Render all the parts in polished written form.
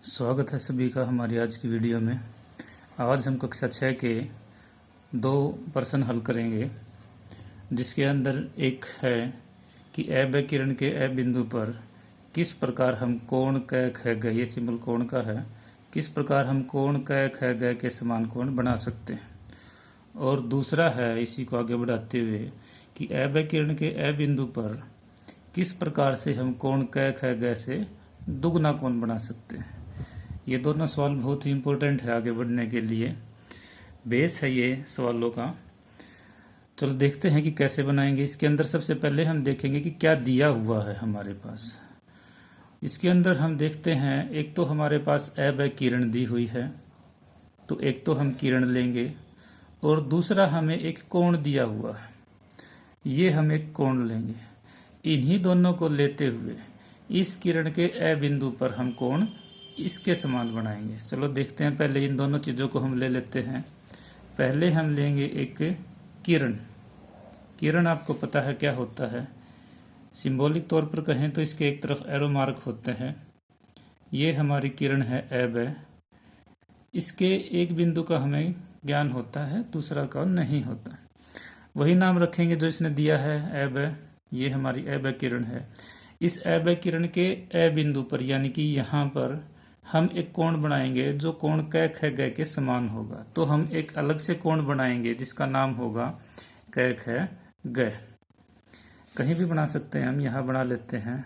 स्वागत है सभी का हमारी आज की वीडियो में। आज हम कक्षा 6 के 2 प्रश्न हल करेंगे, जिसके अंदर एक है कि ए ब किरण के ए बिंदु पर किस प्रकार हम कोण क ख ग, ये सिंबल कोण का है, किस प्रकार हम कोण क ख ग के समान कोण बना सकते हैं। और दूसरा है इसी को आगे बढ़ाते हुए कि ए ब किरण के ए बिंदु पर किस प्रकार से हम कोण क ख ग से दुगना कोण बना सकते हैं। ये दोनों सवाल बहुत ही इम्पोर्टेंट है आगे बढ़ने के लिए, बेस है ये सवालों का। चलो देखते हैं कि कैसे बनाएंगे। इसके अंदर सबसे पहले हम देखेंगे कि क्या दिया हुआ है हमारे पास। इसके अंदर हम देखते हैं, एक तो हमारे पास ए ब किरण दी हुई है, तो एक तो हम किरण लेंगे, और दूसरा हमें एक कोण दिया हुआ है, ये हम एक कोण लेंगे। इन्हीं दोनों को लेते हुए इस किरण के ए बिंदु पर हम कोण इसके समान बनाएंगे। चलो देखते हैं, पहले इन दोनों चीज़ों को हम ले लेते हैं। पहले हम लेंगे एक किरण। किरण आपको पता है क्या होता है, सिंबॉलिक तौर पर कहें तो इसके एक तरफ एरो मार्क होते हैं। ये हमारी किरण है ए ब, इसके एक बिंदु का हमें ज्ञान होता है, दूसरा का नहीं होता। वही नाम रखेंगे जो इसने दिया है ए ब। ये हमारी ए ब किरण है। इस ए ब किरण के ए बिंदु पर यानी कि यहाँ पर हम एक कोण बनाएंगे जो कोण क ख ग के समान होगा। तो हम एक अलग से कोण बनाएंगे जिसका नाम होगा क ख ग। कहीं भी बना सकते हैं, हम यहाँ बना लेते हैं।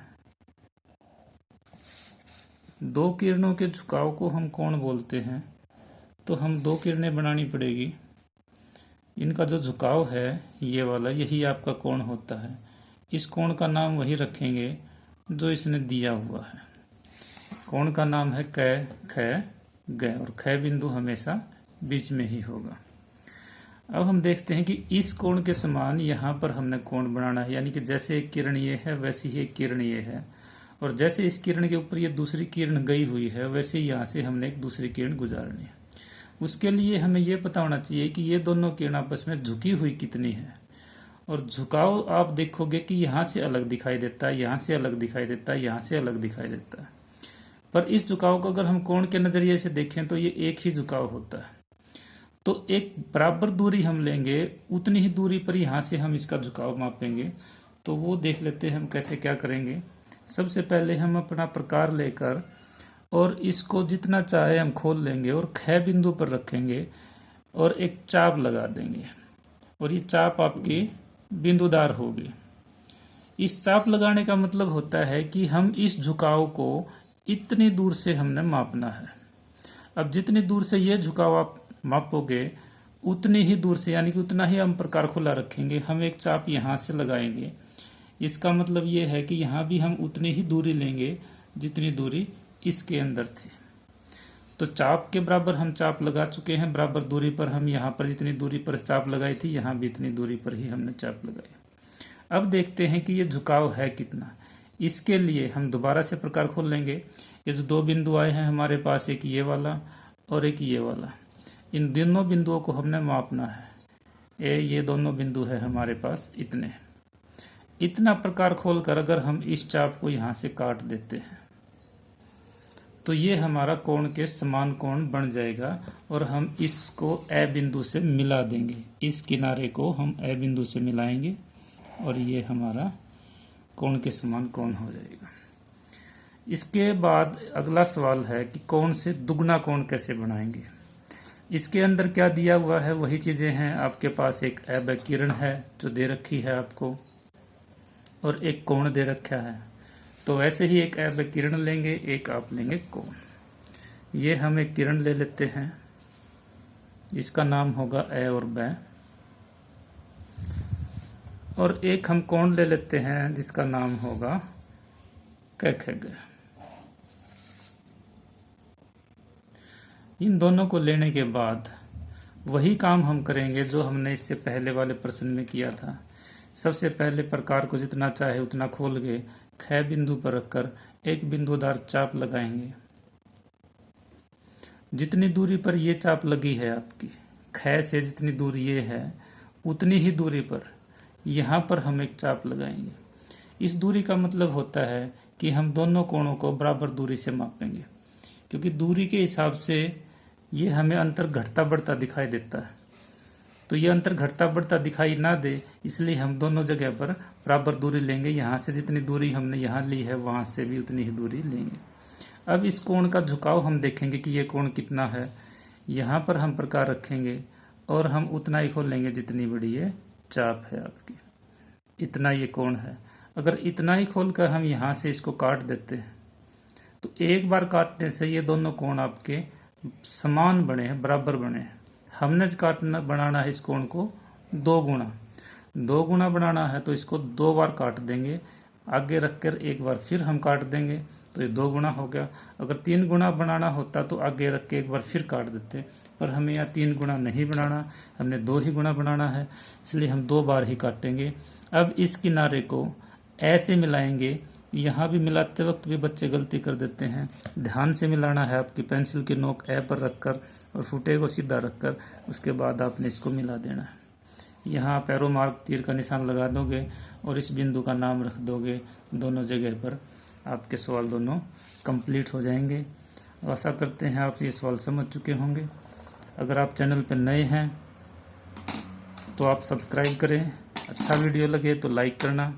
दो किरणों के झुकाव को हम कोण बोलते हैं, तो हम दो किरणें बनानी पड़ेगी। इनका जो झुकाव है ये वाला, यही आपका कोण होता है। इस कोण का नाम वही रखेंगे जो इसने दिया हुआ है। कोण का नाम है क ख ग, और ख बिंदु हमेशा बीच में ही होगा। अब हम देखते हैं कि इस कोण के समान यहाँ पर हमने कोण बनाना है, यानी कि जैसे एक किरण ये है वैसे ही एक किरण ये है, और जैसे इस किरण के ऊपर ये दूसरी किरण गई हुई है वैसे ही यहाँ से हमने एक दूसरी किरण गुजारनी है। उसके लिए हमें ये पता होना चाहिए कि ये दोनों किरण आपस में झुकी हुई कितनी है। और झुकाव आप देखोगे कि यहाँ से अलग दिखाई देता है, यहाँ से अलग दिखाई देता है, यहाँ से अलग दिखाई देता है। पर इस झुकाव को अगर हम कोण के नजरिए से देखें तो ये एक ही झुकाव होता है। तो एक बराबर दूरी हम लेंगे, उतनी ही दूरी पर यहाँ से हम इसका झुकाव मापेंगे। तो वो देख लेते हैं हम कैसे क्या करेंगे। सबसे पहले हम अपना प्रकार लेकर और इसको जितना चाहे हम खोल लेंगे और ख बिंदु पर रखेंगे और एक चाप लगा देंगे, और ये चाप आपकी बिंदुदार होगी। इस चाप लगाने का मतलब होता है कि हम इस झुकाव को इतनी दूर से हमने मापना है। अब जितनी दूर से ये झुकाव आप मापोगे उतनी ही दूर से, यानी कि उतना ही हम प्रकार खुला रखेंगे। हम एक चाप यहाँ से लगाएंगे, इसका मतलब ये है कि यहाँ भी हम उतनी ही दूरी लेंगे जितनी दूरी इसके अंदर थी। तो चाप के बराबर हम चाप लगा चुके हैं, बराबर दूरी पर हम यहाँ पर जितनी दूरी पर चाप लगाई थी यहाँ भी इतनी दूरी पर ही हमने चाप लगाई। अब देखते हैं कि ये झुकाव है कितना। इसके लिए हम दोबारा से प्रकार खोल लेंगे। ये जो दो बिंदु आए हैं हमारे पास, एक ये वाला और एक ये वाला, इन दोनों बिंदुओं को हमने मापना है। ये दोनों बिंदु है हमारे पास इतने। इतना प्रकार खोलकर अगर हम इस चाप को यहाँ से काट देते हैं तो ये हमारा कोण के समान कोण बन जाएगा, और हम इसको ए बिंदु से मिला देंगे। इस किनारे को हम ए बिंदु से मिलाएंगे और ये हमारा कोण के समान कोण हो जाएगा। इसके बाद अगला सवाल है कि कोण से दुगना कोण कैसे बनाएंगे। इसके अंदर क्या दिया हुआ है वही चीजें हैं। आपके पास एक ए ब किरण है जो दे रखी है आपको, और एक कोण दे रखा है। तो वैसे ही एक ए ब किरण लेंगे, एक आप लेंगे कोण। ये हम एक किरण ले लेते हैं, इसका नाम होगा ए और ब, और एक हम कोण ले लेते हैं जिसका नाम होगा क ख ग। इन दोनों को लेने के बाद वही काम हम करेंगे जो हमने इससे पहले वाले प्रश्न में किया था। सबसे पहले प्रकार को जितना चाहे उतना खोल के ख बिंदु पर रखकर एक बिंदुदार चाप लगाएंगे। जितनी दूरी पर ये चाप लगी है आपकी, ख से जितनी दूरी ये है उतनी ही दूरी पर यहाँ पर हम एक चाप लगाएंगे। इस दूरी का मतलब होता है कि हम दोनों कोणों को बराबर दूरी से मापेंगे। क्योंकि दूरी के हिसाब से ये हमें अंतर घटता बढ़ता दिखाई देता है। तो ये अंतर घटता बढ़ता दिखाई ना दे, इसलिए हम दोनों जगह पर बराबर दूरी लेंगे। यहाँ से जितनी दूरी हमने यहाँ ली है वहाँ से भी उतनी ही दूरी लेंगे। अब इस कोण का झुकाव हम देखेंगे कि ये कोण कितना है। यहाँ पर हम प्रकार रखेंगे और हम उतना ही खोल लेंगे जितनी बड़ी ये चाप है आपकी, इतना ये कोण है। अगर इतना ही खोल कर हम यहाँ से इसको काट देते हैं तो एक बार काटने से ये दोनों कोण आपके समान बने हैं, बराबर बने हैं। हमने काटना बनाना है इस कोण को 2 गुना बनाना है, तो इसको 2 बार काट देंगे, आगे रखकर एक बार फिर हम काट देंगे, तो ये 2 गुना हो गया। अगर 3 गुना बनाना होता तो आगे रख के एक बार फिर काट देते, पर हमें यहाँ 3 गुना नहीं बनाना, हमने 2 ही गुना बनाना है, इसलिए हम 2 बार ही काटेंगे। अब इस किनारे को ऐसे मिलाएंगे। यहाँ भी मिलाते वक्त भी बच्चे गलती कर देते हैं, ध्यान से मिलाना है। आपकी पेंसिल की नोक ए पर रखकर और फुटे को सीधा रखकर उसके बाद आपने इसको मिला देना है। यहाँ आप एरो मार्क तीर का निशान लगा दोगे और इस बिंदु का नाम रख दोगे दोनों जगह पर, आपके सवाल दोनों कंप्लीट हो जाएंगे। आशा करते हैं आप ये सवाल समझ चुके होंगे। अगर आप चैनल पर नए हैं तो आप सब्सक्राइब करें, अच्छा वीडियो लगे तो लाइक करना।